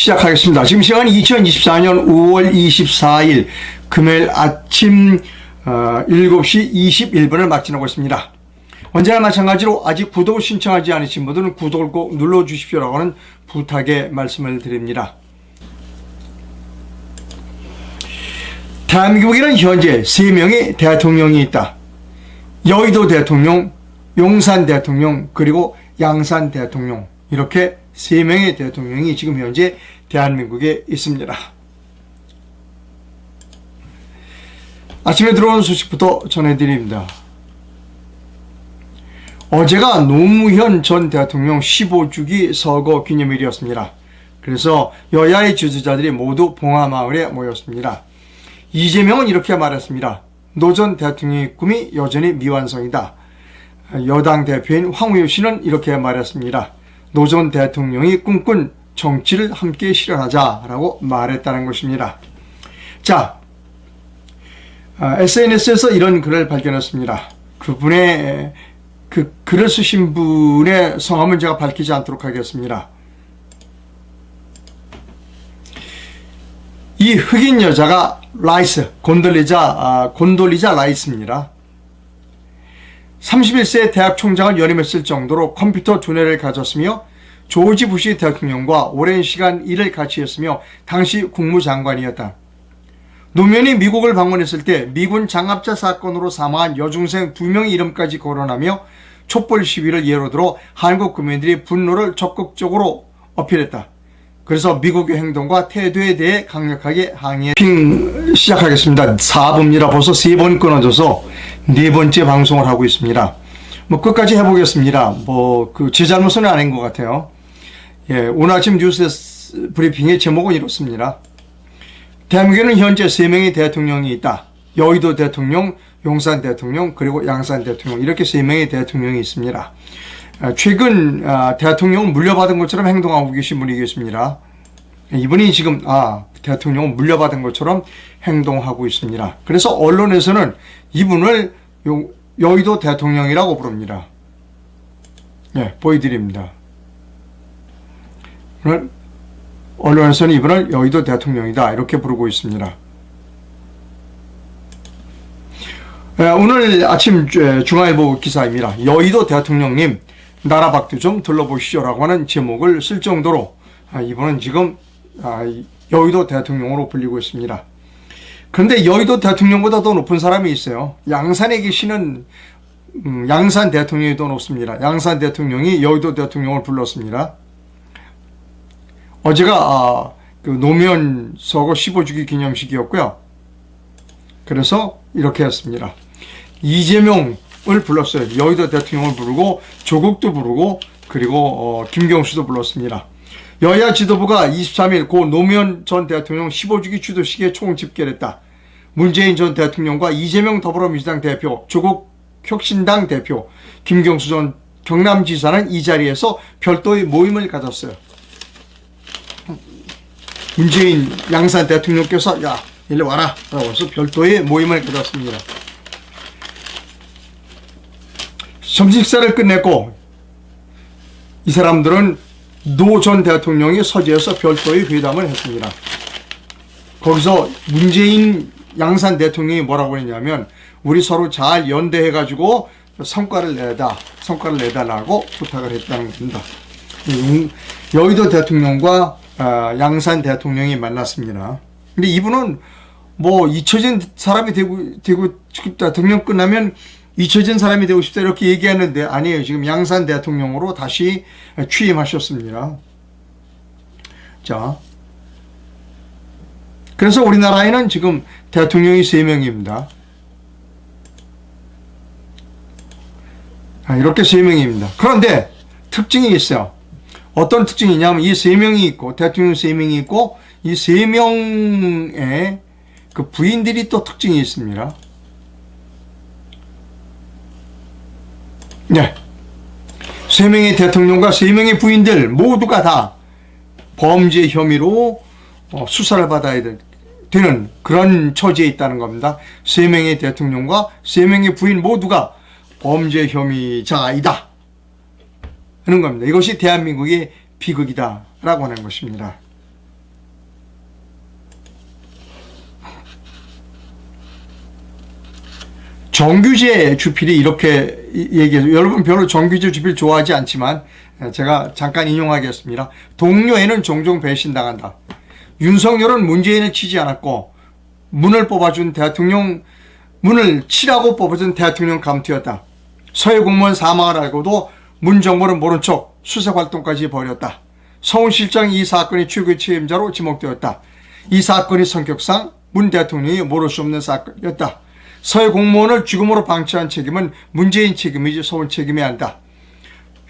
시작하겠습니다. 지금 시간이 2024년 5월 24일 금요일 아침 7시 21분을 맞이하고 있습니다. 언제나 마찬가지로 아직 구독을 신청하지 않으신 분들은 구독을 꼭 눌러주십시오라고 하는 부탁의 말씀을 드립니다. 대한민국에는 현재 3명의 대통령이 있다. 여의도 대통령, 용산 대통령, 그리고 양산 대통령, 이렇게 3명의 대통령이 지금 현재 대한민국에 있습니다. 아침에 들어온 소식부터 전해드립니다. 어제가 노무현 전 대통령 15주기 서거 기념일이었습니다. 그래서 여야의 지지자들이 모두 봉화마을에 모였습니다. 이재명은 이렇게 말했습니다. 노 전 대통령의 꿈이 여전히 미완성이다. 여당 대표인 황우여 씨는 이렇게 말했습니다. 노 전 대통령이 꿈꾼 정치를 함께 실현하자라고 말했다는 것입니다. 자, SNS에서 이런 글을 발견했습니다. 그분의 그 글을 쓰신 분의 성함은 제가 밝히지 않도록 하겠습니다. 이 흑인 여자가 라이스, 곤돌리자 라이스입니다. 31세 대학 총장을 연임했을 정도로 컴퓨터 두뇌를 가졌으며 조지 부시 대통령과 오랜 시간 일을 같이 했으며 당시 국무장관이었다. 노무현이 미국을 방문했을 때 미군 장압자 사건으로 사망한 여중생 2명의 이름까지 거론하며 촛불 시위를 예로 들어 한국 국민들이 분노를 적극적으로 어필했다. 그래서 미국의 행동과 태도에 대해 강력하게 항의 시작하겠습니다. 4부입니다. 벌써 3번 끊어져서 4번째 방송을 하고 있습니다. 끝까지 해보겠습니다. 제 잘못은 아닌 것 같아요. 예, 오늘 아침 뉴스 브리핑의 제목은 이렇습니다. 대한민국에는 현재 3명의 대통령이 있다. 여의도 대통령, 용산 대통령, 그리고 양산 대통령, 이렇게 3명의 대통령이 있습니다. 최근 대통령은 물려받은 것처럼 행동하고 계신 분이 계십니다. 이분이 지금 대통령은 물려받은 것처럼 행동하고 있습니다. 그래서 언론에서는 이분을 여의도 대통령이라고 부릅니다. 네, 보여드립니다. 언론에서는 이분을 여의도 대통령이다, 이렇게 부르고 있습니다. 오늘 아침 중앙일보 기사입니다. 여의도 대통령님, 나라 밖도 좀 둘러보시죠 라고 하는 제목을 쓸 정도로 이분은 지금 여의도 대통령으로 불리고 있습니다. 그런데 여의도 대통령보다 더 높은 사람이 있어요. 양산에 계시는 양산 대통령이 더 높습니다. 양산 대통령이 여의도 대통령을 불렀습니다. 어제가 노무현 서거 15주기 기념식이었고요. 그래서 이렇게 했습니다. 이재명을 불렀어요. 여의도 대통령을 부르고 조국도 부르고 그리고 김경수도 불렀습니다. 여야 지도부가 23일 고 노무현 전 대통령 15주기 추도식에 총집결했다. 문재인 전 대통령과 이재명 더불어민주당 대표, 조국 혁신당 대표, 김경수 전 경남지사는 이 자리에서 별도의 모임을 가졌어요. 문재인 양산 대통령께서 야, 일리 와라 라고 해서 별도의 모임을 가졌습니다. 점심 식사를 끝냈고 이 사람들은 노 전 대통령이 서재에서 별도의 회담을 했습니다. 거기서 문재인 양산 대통령이 뭐라고 했냐면 우리 서로 잘 연대해가지고 성과를 내달라고 부탁을 했다는 겁니다. 여의도 대통령과 양산 대통령이 만났습니다. 근데 이분은 잊혀진 사람이 되고 대통령 끝나면 잊혀진 사람이 되고 싶다 이렇게 얘기하는데 아니에요. 지금 양산 대통령으로 다시 취임하셨습니다. 자, 그래서 우리나라에는 지금 대통령이 3명입니다. 이렇게 3명입니다. 그런데 특징이 있어요. 어떤 특징이냐면 이 3명이 있고 대통령 3명이 있고 이 3명의 그 부인들이 또 특징이 있습니다. 네. 3명의 대통령과 3명의 부인들 모두가 다 범죄 혐의로 수사를 받아야 되는 그런 처지에 있다는 겁니다. 3명의 대통령과 3명의 부인 모두가 범죄 혐의자이다 하는 겁니다. 이것이 대한민국의 비극이다 라고 하는 것입니다. 정규재 주필이 이렇게 얘기해서, 여러분 별로 정규재 주필 좋아하지 않지만 제가 잠깐 인용하겠습니다. 동료애는 종종 배신당한다. 윤석열은 문재인을 치지 않았고 문을 뽑아준 대통령, 문을 치라고 뽑아준 대통령 감투였다. 서해 공무원 사망을 알고도 문 정부는 모른 척 수색 활동까지 벌였다. 서울실장이 이 사건의 최고의 책임자로 지목되었다. 이 사건의 성격상 문 대통령이 모를 수 없는 사건이었다. 서해 공무원을 죽음으로 방치한 책임은 문재인 책임이지 서울 책임이 아니다.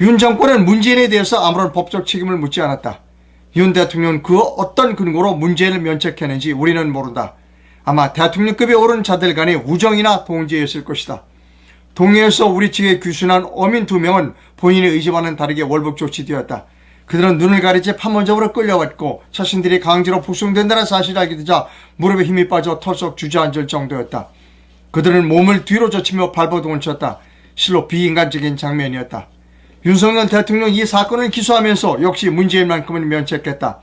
윤 정권은 문재인에 대해서 아무런 법적 책임을 묻지 않았다. 윤 대통령은 그 어떤 근거로 문재인을 면책했는지 우리는 모른다. 아마 대통령급에 오른 자들 간의 우정이나 동지였을 것이다. 동해에서 우리 측에 귀순한 어민 2명은 본인의 의지와는 다르게 월북 조치되었다. 그들은 눈을 가리지 판문점으로 끌려왔고 자신들이 강제로 북송된다는 사실을 알게 되자 무릎에 힘이 빠져 털썩 주저앉을 정도였다. 그들은 몸을 뒤로 젖히며 발버둥을 쳤다. 실로 비인간적인 장면이었다. 윤석열 대통령 이 사건을 기소하면서 역시 문재인만큼은 면책했다.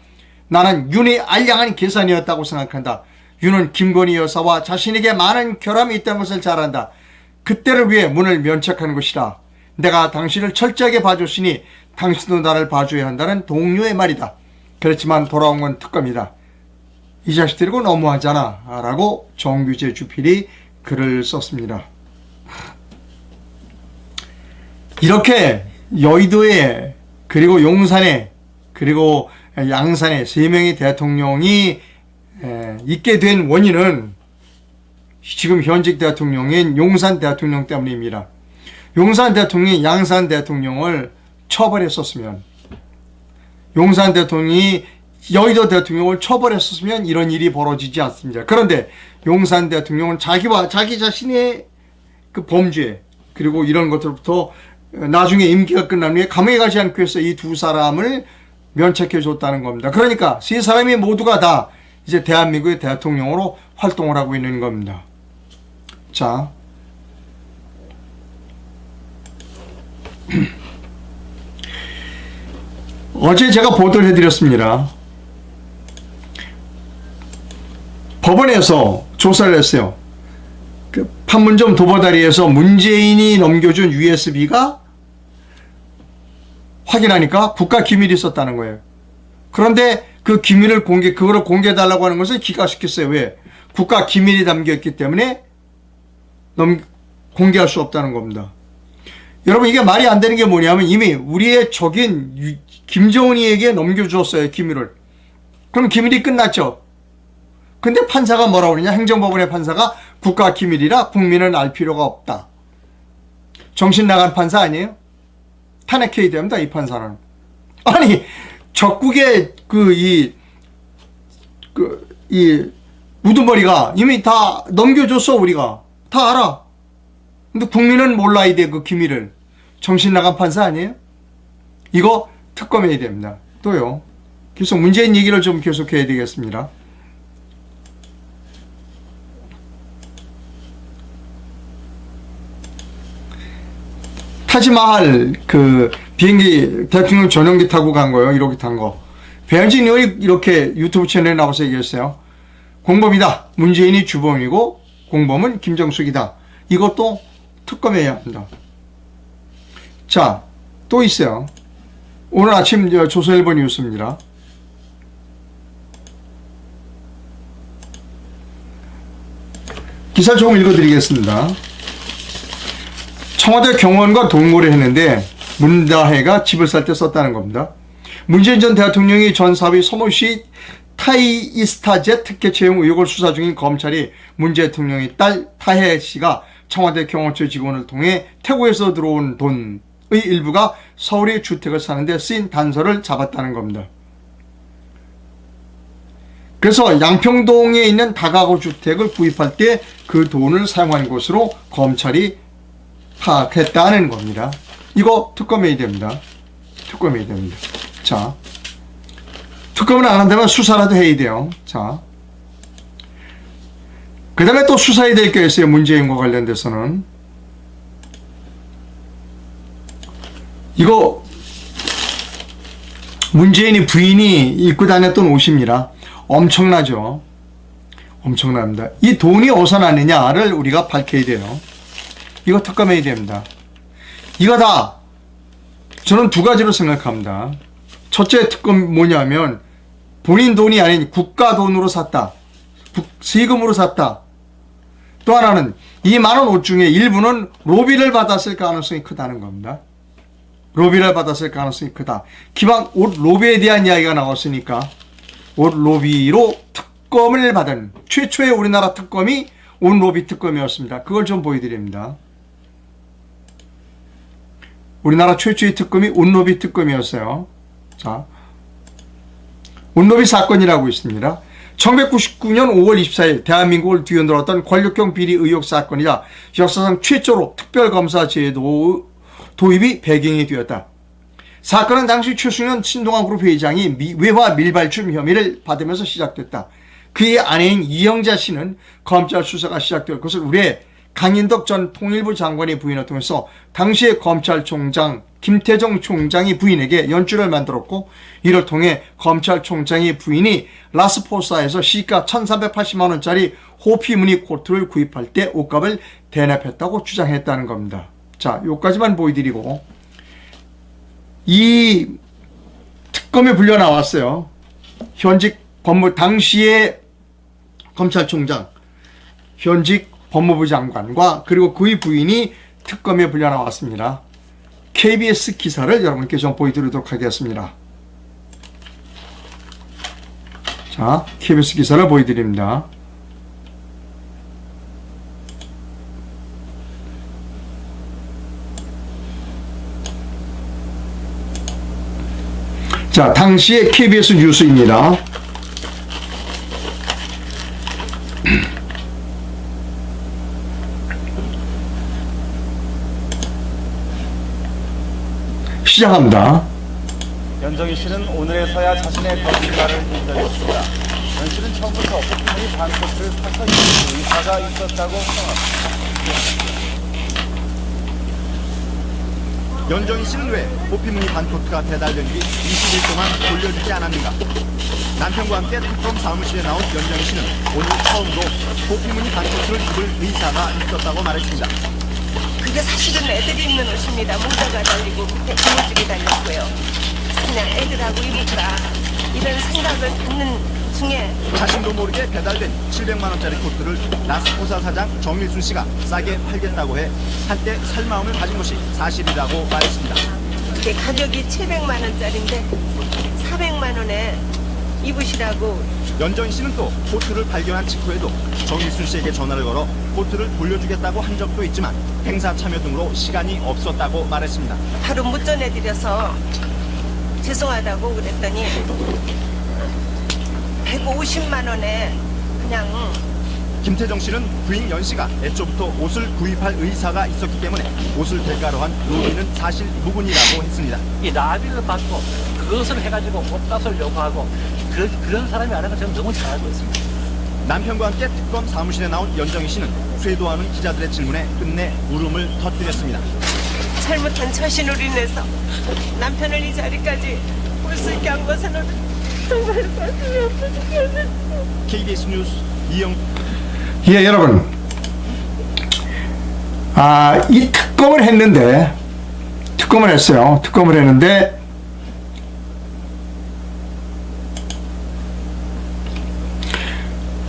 나는 윤의 알량한 계산이었다고 생각한다. 윤은 김건희 여사와 자신에게 많은 결함이 있다는 것을 잘 안다. 그때를 위해 문을 면책하는 것이다. 내가 당신을 철저하게 봐줬으니 당신도 나를 봐줘야 한다는 동료의 말이다. 그렇지만 돌아온 건 특검이다. 이 자식들이고 너무하잖아 라고 정규재 주필이 글을 썼습니다. 이렇게 여의도에 그리고 용산에 그리고 양산에 3명의 대통령이 있게 된 원인은 지금 현직 대통령인 용산 대통령 때문입니다. 용산 대통령이 양산 대통령을 처벌했었으면, 용산 대통령이 여의도 대통령을 처벌했었으면 이런 일이 벌어지지 않습니다. 그런데 용산 대통령은 자기 자신의 그 범죄 그리고 이런 것들부터 나중에 임기가 끝난 후에 감옥에 가지 않기 위해서 이 2사람을 면책해 줬다는 겁니다. 그러니까 3사람이 모두가 다 이제 대한민국의 대통령으로 활동을 하고 있는 겁니다. 자, 어제 제가 보도를 해드렸습니다. 법원에서 조사를 했어요. 그 판문점 도보다리에서 문재인이 넘겨준 USB가 확인하니까 국가 기밀이 있었다는 거예요. 그런데 그 기밀을 그거를 공개해달라고 하는 것을 기각시켰어요. 왜? 국가 기밀이 담겨있기 때문에 공개할 수 없다는 겁니다. 여러분, 이게 말이 안 되는 게 뭐냐면 이미 우리의 적인 김정은이에게 넘겨주었어요, 기밀을. 그럼 기밀이 끝났죠. 근데 판사가 뭐라고 그러냐? 행정법원의 판사가 국가 기밀이라 국민은 알 필요가 없다. 정신 나간 판사 아니에요? 탄핵해야 됩니다, 이 판사는. 아니, 적국의 이 우두머리가 이미 다 넘겨줬어, 우리가. 다 알아. 근데 국민은 몰라야 돼, 그 기밀을. 정신 나간 판사 아니에요? 이거 특검해야 됩니다. 또요. 그래서 문재인 얘기를 좀 계속해야 되겠습니다. 타지마할 그 비행기 대통령 전용기 타고 간 거예요. 1호기 탄 거. 배현진 의원이 이렇게 유튜브 채널에 나와서 얘기했어요. 공범이다. 문재인이 주범이고 공범은 김정숙이다. 이것도 특검해야 합니다. 자, 또 있어요. 오늘 아침 조선일보 뉴스입니다. 기사 조금 읽어드리겠습니다. 청와대 경호원과 동거를 했는데 문다혜가 집을 살 때 썼다는 겁니다. 문재인 전 대통령이 전 사위 서모시 타이이스타젯 특혜 채용 의혹을 수사 중인 검찰이 문 대통령의 딸 타혜 씨가 청와대 경호처 직원을 통해 태국에서 들어온 돈의 일부가 서울의 주택을 사는데 쓰인 단서를 잡았다는 겁니다. 그래서 양평동에 있는 다가구 주택을 구입할 때 그 돈을 사용한 것으로 검찰이 파악했다는 겁니다. 이거 특검해야 됩니다. 특검해야 됩니다. 자, 특검을 안 한다면 수사라도 해야 돼요. 자, 그 다음에 또 수사해야 될 게 있어요. 문재인과 관련돼서는. 이거 문재인이 부인이 입고 다녔던 옷입니다. 엄청나죠. 엄청납니다. 이 돈이 어디서 났느냐를 우리가 밝혀야 돼요. 이거 특검해야 됩니다. 이거 다 저는 두 가지로 생각합니다. 첫째 특검 뭐냐면 본인 돈이 아닌 국가 돈으로 샀다. 세금으로 샀다. 또 하나는 이 많은 옷 중에 일부는 로비를 받았을 가능성이 크다는 겁니다. 로비를 받았을 가능성이 크다. 기왕 옷 로비에 대한 이야기가 나왔으니까 옷 로비로 특검을 받은 최초의 우리나라 특검이 옷 로비 특검이었습니다. 그걸 좀 보여드립니다. 우리나라 최초의 특검이 옷 로비 특검이었어요. 자, 옷 로비 사건이라고 있습니다. 1999년 5월 24일 대한민국을 뒤흔들었던 권력형 비리 의혹 사건이자 역사상 최초로 특별검사 제도 도입이 배경이 되었다. 사건은 당시 최승현 신동아그룹 회장이 외화 밀발춤 혐의를 받으면서 시작됐다. 그의 아내인 이영자 씨는 검찰 수사가 시작될 것을 우리의 강인덕 전 통일부 장관의 부인을 통해서 당시의 검찰총장 김태정 총장이 부인에게 연주를 만들었고, 이를 통해 검찰총장의 부인이 라스포사에서 시가 1,380만 원짜리 호피 무늬 코트를 구입할 때 옷값을 대납했다고 주장했다는 겁니다. 자, 요까지만 보여드리고, 이 특검에 불려 나왔어요. 현직 당시의 검찰총장, 현직 법무부 장관과 그리고 그의 부인이 특검에 불려 나왔습니다. KBS 기사를 여러분께 좀 보여드리도록 하겠습니다. 자, KBS 기사를 보여드립니다. 자, 당시의 KBS 뉴스입니다. 시작합니다. 연정희 씨는 오늘에서야 자신의 거짓말을 인정했습니다. 연 씨는 처음부터 호피무늬 반코트를 사서 입는 의사가 있었다고 평합니다. 연정희 씨는 왜 호피무늬 반코트가 배달된 뒤 20일 동안 돌려주지 않았는가? 남편과 함께 특검 사무실에 나온 연정희 씨는 오늘 처음으로 호피무늬 반코트를 입을 의사가 있었다고 말했습니다. 그게 사실은 애들이 입는 옷입니다. 모자가 달리고 밑에 고무줄이 달렸고요. 그냥 애들하고 입을까 이런 생각을 갖는 중에 자신도 모르게 배달된 700만 원짜리 코트를 라스포사 사장 정일순 씨가 싸게 팔겠다고 해 한때 살 마음을 가진 것이 사실이라고 말했습니다. 그게 가격이 700만 원짜리인데 400만 원에 입으시라고. 연정희 씨는 또 코트를 발견한 직후에도 정일순 씨에게 전화를 걸어 코트를 돌려주겠다고 한 적도 있지만 행사 참여 등으로 시간이 없었다고 말했습니다. 바로 못 전해드려서 죄송하다고 그랬더니 150만 원에 그냥. 김태정 씨는 부인 연 씨가 애초부터 옷을 구입할 의사가 있었기 때문에 옷을 대가로 한 로비는 사실 무근이라고 했습니다. 이 나비를 받고 그것을 해가지고 옷값을 요구하고 그런 사람이 아니라 저는 너무 잘 알고 있습니다. 남편과 함께 특검 사무실에 나온 연정희 씨는 쇄도하는 기자들의 질문에 끝내 울음을 터뜨렸습니다. 잘못한 처신으로 인해서 남편을 이 자리까지 올 수 있게 한 것은 정말 가슴이 아프지 않았어. KBS 뉴스 이영. 예, 여러분. 이 특검을 했는데, 특검을 했는데,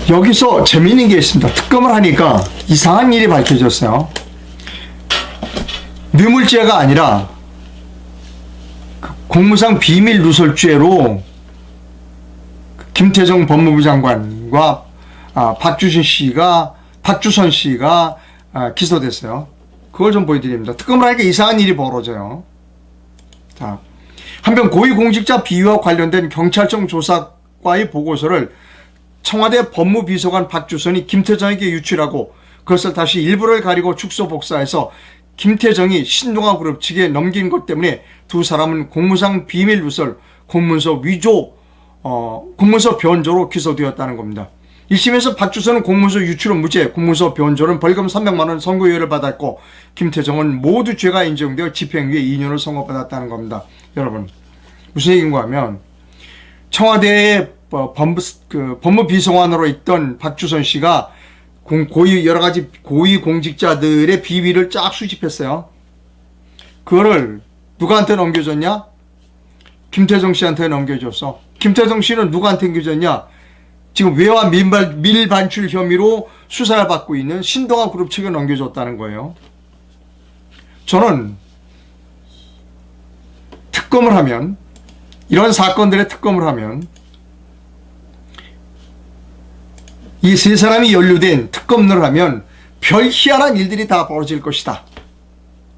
여기서 재미있는 게 있습니다. 특검을 하니까 이상한 일이 밝혀졌어요. 뇌물죄가 아니라 공무상 비밀 누설죄로 김태정 법무부 장관과 박주선 씨가 기소됐어요. 그걸 좀 보여드립니다. 특검을 하니까 이상한 일이 벌어져요. 자, 한편 고위공직자 비위와 관련된 경찰청 조사과의 보고서를 청와대 법무비서관 박주선이 김태정에게 유출하고 그것을 다시 일부를 가리고 축소 복사해서 김태정이 신동아그룹 측에 넘긴 것 때문에 두 사람은 공무상 비밀 누설, 공문서 위조, 공문서 변조로 기소되었다는 겁니다. 1심에서 박주선은 공문서 유출은 무죄, 공문서 변조는 벌금 300만 원 선고유예를 받았고 김태정은 모두 죄가 인정되어 집행유예 2년을 선고받았다는 겁니다. 여러분, 무슨 얘기인가 하면 청와대의 법무비서관으로 있던 박주선 씨가 여러 가지 고위 공직자들의 비위를 쫙 수집했어요. 그거를 누구한테 넘겨줬냐? 김태정 씨한테 넘겨줬어. 김태정 씨는 누구한테 넘겨줬냐? 지금 외화 밀반출 혐의로 수사를 받고 있는 신동아 그룹 측에 넘겨줬다는 거예요. 저는 특검을 하면, 이런 사건들의 특검을 하면 이 세 사람이 연루된 특검을 하면 별 희한한 일들이 다 벌어질 것이다.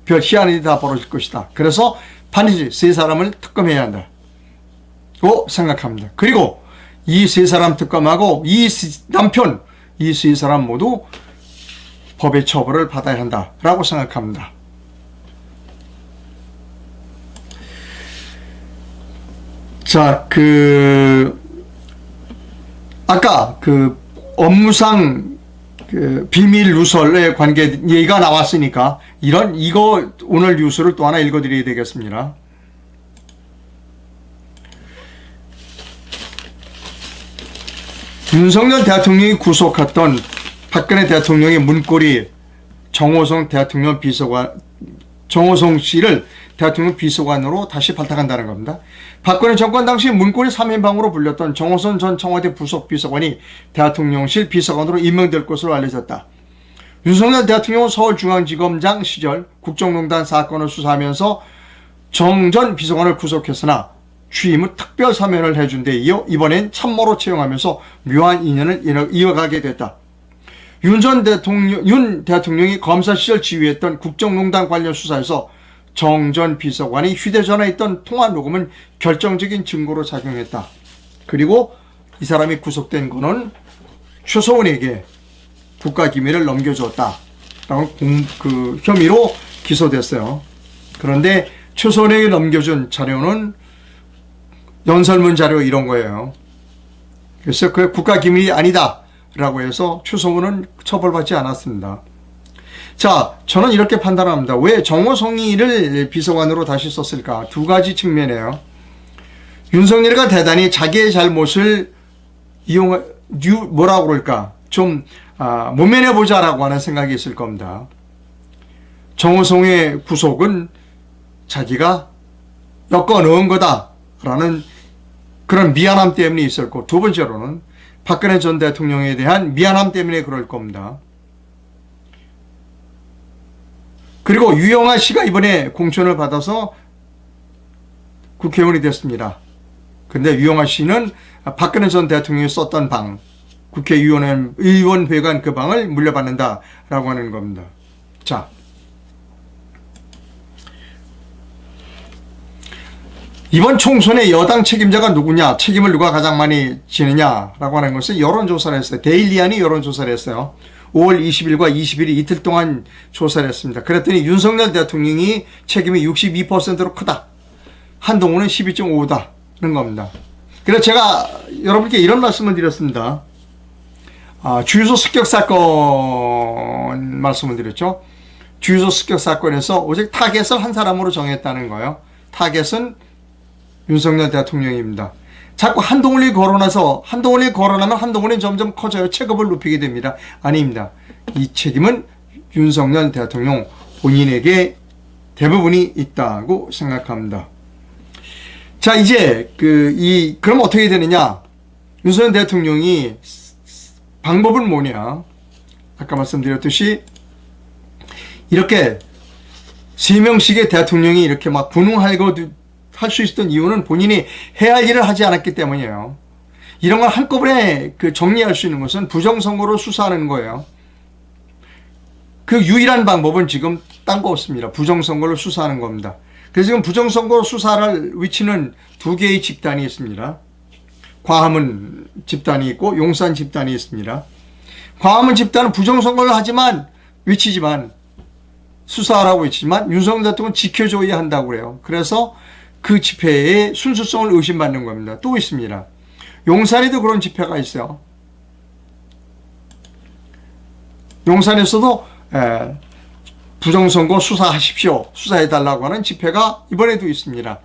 별 희한한 일이 다 벌어질 것이다. 그래서 반드시 세 사람을 특검해야 한다고 생각합니다. 그리고 이 세 사람 특검하고 이 남편, 이 세 사람 모두 법의 처벌을 받아야 한다라고 생각합니다. 자, 아까 업무상 비밀 누설의 관계 얘기가 나왔으니까 이거 오늘 뉴스를 또 하나 읽어드려야 되겠습니다. 윤석열 대통령이 구속했던 박근혜 대통령의 문고리 정호성 씨를 대통령 비서관으로 다시 발탁한다는 겁니다. 박근혜 정권 당시 문고리 3인방으로 불렸던 정호성 전 청와대 부속비서관이 대통령실 비서관으로 임명될 것으로 알려졌다. 윤석열 대통령은 서울중앙지검장 시절 국정농단 사건을 수사하면서 정 전 비서관을 구속했으나 취임 후 특별 사면을 해준 데 이어 이번엔 참모로 채용하면서 묘한 인연을 이어가게 됐다. 윤 대통령이 검사 시절 지휘했던 국정농단 관련 수사에서 정 전 비서관이 휴대전화에 있던 통화 녹음은 결정적인 증거로 작용했다. 그리고 이 사람이 구속된 거는 최소원에게 국가기밀을 넘겨줬다 라는 혐의로 기소됐어요. 그런데 최소원에게 넘겨준 자료는 연설문 자료 이런 거예요. 그래서 그 국가기밀이 아니다 라고 해서 최소원은 처벌받지 않았습니다. 자, 저는 이렇게 판단합니다. 왜 정호성이를 비서관으로 다시 썼을까? 두 가지 측면이에요. 윤석열이가 대단히 자기의 잘못을 뭐라고 그럴까? 좀 모면해보자라고 하는 생각이 있을 겁니다. 정호성의 구속은 자기가 엮어 넣은 거다라는 그런 미안함 때문에 있었고, 두 번째로는 박근혜 전 대통령에 대한 미안함 때문에 그럴 겁니다. 그리고 유영아 씨가 이번에 공천을 받아서 국회의원이 됐습니다. 근데 유영아 씨는 박근혜 전 대통령이 썼던 방, 국회의원회관 그 방을 물려받는다라고 하는 겁니다. 자, 이번 총선의 여당 책임자가 누구냐, 책임을 누가 가장 많이 지느냐라고 하는 것은 여론조사를 했어요. 데일리안이 여론조사를 했어요. 5월 20일과 20일이 이틀 동안 조사를 했습니다. 그랬더니 윤석열 대통령이 책임이 62%로 크다. 한동훈은 12.5다는 겁니다. 그래서 제가 여러분께 이런 말씀을 드렸습니다. 주유소 습격 사건 말씀을 드렸죠. 주유소 습격 사건에서 오직 타겟을 한 사람으로 정했다는 거예요. 타겟은 윤석열 대통령입니다. 자꾸 한동훈이 거론하면 한동훈이 점점 커져요. 체급을 높이게 됩니다. 아닙니다. 이 책임은 윤석열 대통령 본인에게 대부분이 있다고 생각합니다. 자, 이제 그럼 어떻게 되느냐? 윤석열 대통령이 방법은 뭐냐? 아까 말씀드렸듯이 이렇게 3명씩의 대통령이 이렇게 막 분홍할거 할 수 있었던 이유는 본인이 해야 할 일을 하지 않았기 때문이에요. 이런 걸 한꺼번에 정리할 수 있는 것은 부정선거로 수사하는 거예요. 그 유일한 방법은 지금 딴 거 없습니다. 부정선거로 수사하는 겁니다. 그래서 지금 부정선거로 수사할 위치는 두 개의 집단이 있습니다. 광화문 집단이 있고 용산 집단이 있습니다. 광화문 집단은 부정선거를 위치지만 수사하라고 외치지만 윤석열 대통령은 지켜줘야 한다고 그래요. 그래서 그 집회의 순수성을 의심받는 겁니다. 또 있습니다. 용산에도 그런 집회가 있어요. 용산에서도 부정선거 수사하십시오. 수사해달라고 하는 집회가 이번에도 있습니다.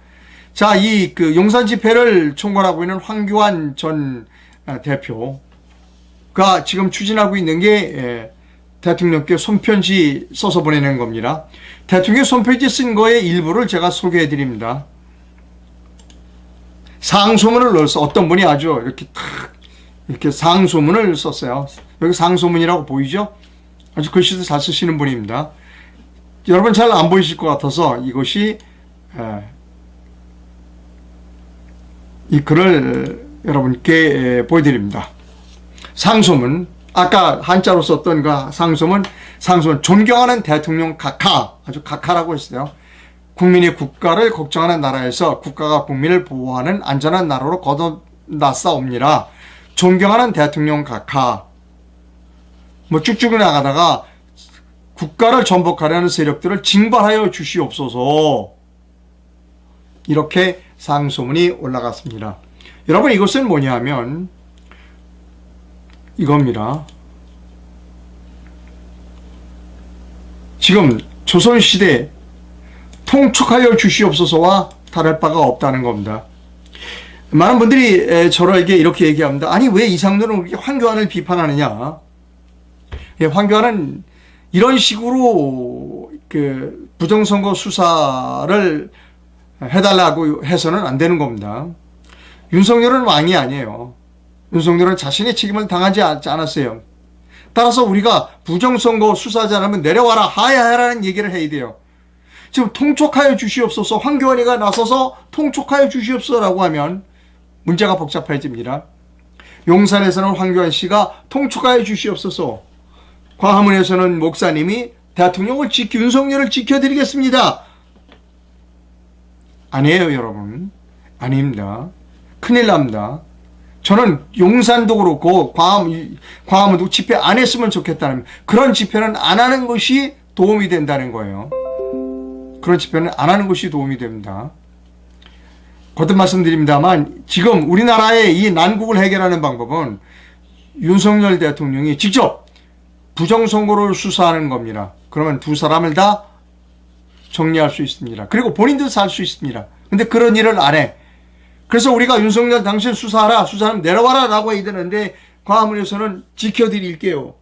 자, 용산 집회를 총괄하고 있는 황교안 전 대표, 정부가 지금 추진하고 있는 게 대통령께 손편지 써서 보내는 겁니다. 대통령 손편지 쓴 거의 일부를 제가 소개해 드립니다. 상소문을 넣어서 어떤 분이 아주 이렇게 탁 이렇게 상소문을 썼어요. 여기 상소문이라고 보이죠? 아주 글씨도 잘 쓰시는 분입니다. 여러분 잘 안 보이실 것 같아서 이것이 이 글을 여러분께 보여드립니다. 상소문, 아까 한자로 썼던 그 상소문, 존경하는 대통령 각하, 아주 각하라고 했어요. 국민이 국가를 걱정하는 나라에서 국가가 국민을 보호하는 안전한 나라로 거듭났사옵니다. 존경하는 대통령 각하. 뭐 쭉쭉 나가다가 국가를 전복하려는 세력들을 징발하여 주시옵소서. 이렇게 상소문이 올라갔습니다. 여러분 이것은 뭐냐면 이겁니다. 지금 조선시대 통촉하여 주시옵소서와 다를 바가 없다는 겁니다. 많은 분들이 저에게 이렇게 얘기합니다. 아니 왜 이상도는 그렇게 황교안을 비판하느냐. 황교안은 이런 식으로 그 부정선거 수사를 해달라고 해서는 안 되는 겁니다. 윤석열은 왕이 아니에요. 윤석열은 자신의 책임을 당하지 않았어요. 따라서 우리가 부정선거 수사자라면 내려와라 하야하라는 얘기를 해야 돼요. 지금 통촉하여 주시옵소서, 황교안이가 나서서 통촉하여 주시옵소서라고 하면 문제가 복잡해집니다. 용산에서는 황교안 씨가 통촉하여 주시옵소서, 광화문에서는 목사님이 대통령을 윤석열을 지켜드리겠습니다. 아니에요, 여러분. 아닙니다. 큰일 납니다. 저는 용산도 그렇고 광화문도 집회 안 했으면 좋겠다는, 그런 집회는 안 하는 것이 도움이 된다는 거예요. 그런 집회는 안 하는 것이 도움이 됩니다. 거듭 말씀드립니다만 지금 우리나라의 이 난국을 해결하는 방법은 윤석열 대통령이 직접 부정선거를 수사하는 겁니다. 그러면 두 사람을 다 정리할 수 있습니다. 그리고 본인도 살 수 있습니다. 근데 그런 일을 안 해. 그래서 우리가 윤석열 당신 수사하라, 수사하면 내려와라 라고 해야 되는데 광화문에서는 지켜드릴게요.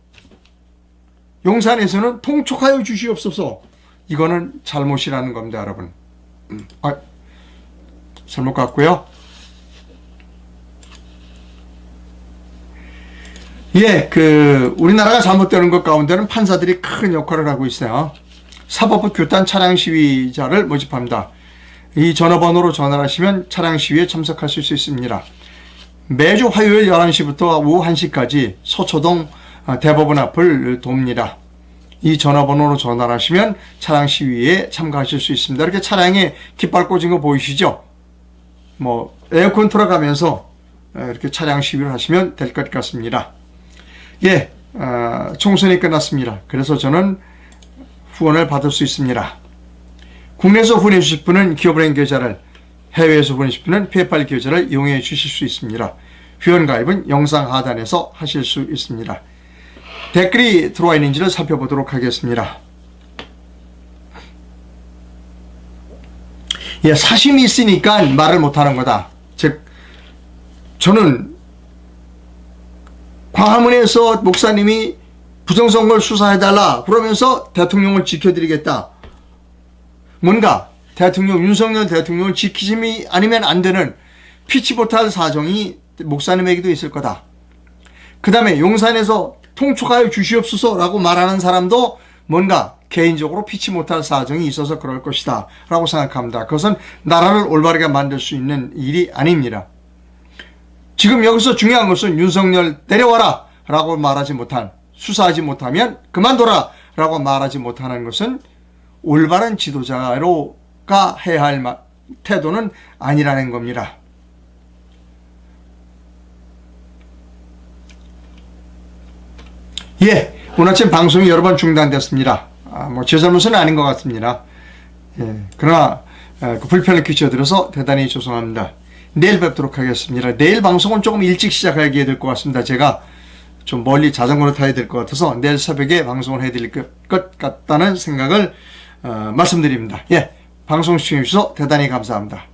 용산에서는 통촉하여 주시옵소서. 이거는 잘못이라는 겁니다, 여러분. 잘못 같고요. 우리나라가 잘못되는 것 가운데는 판사들이 큰 역할을 하고 있어요. 사법부 규탄 차량 시위자를 모집합니다. 이 전화번호로 전화를 하시면 차량 시위에 참석하실 수 있습니다. 매주 화요일 11시부터 오후 1시까지 서초동 대법원 앞을 돕니다. 이 전화번호로 전화를 하시면 차량 시위에 참가하실 수 있습니다. 이렇게 차량에 깃발 꽂은 거 보이시죠? 에어컨 틀어가면서 이렇게 차량 시위를 하시면 될 것 같습니다. 총선이 끝났습니다. 그래서 저는 후원을 받을 수 있습니다. 국내에서 후원해 주실 분은 기업은행 계좌를, 해외에서 후원해 주실 분은 페이팔 계좌를 이용해 주실 수 있습니다. 회원 가입은 영상 하단에서 하실 수 있습니다. 댓글이 들어와 있는지를 살펴보도록 하겠습니다. 사심이 있으니까 말을 못하는 거다. 즉 저는 광화문에서 목사님이 부정선거를 수사해달라 그러면서 대통령을 지켜드리겠다. 뭔가 윤석열 대통령을 지키심이 아니면 안 되는 피치 못할 사정이 목사님에게도 있을 거다. 그 다음에 용산에서 통촉하여 주시옵소서라고 말하는 사람도 뭔가 개인적으로 피치 못할 사정이 있어서 그럴 것이다 라고 생각합니다. 그것은 나라를 올바르게 만들 수 있는 일이 아닙니다. 지금 여기서 중요한 것은 윤석열 내려와라 라고 말하지 못한, 수사하지 못하면 그만둬라 라고 말하지 못하는 것은 올바른 지도자가 해야 할 태도는 아니라는 겁니다. 오늘 아침 방송이 여러 번 중단됐습니다. 제 잘못은 아닌 것 같습니다. 그러나 그 불편을 끼쳐드려서 대단히 죄송합니다. 내일 뵙도록 하겠습니다. 내일 방송은 조금 일찍 시작하게 될 것 같습니다. 제가 좀 멀리 자전거를 타야 될 것 같아서 내일 새벽에 방송을 해드릴 것 같다는 생각을 말씀드립니다. 방송 시청해주셔서 대단히 감사합니다.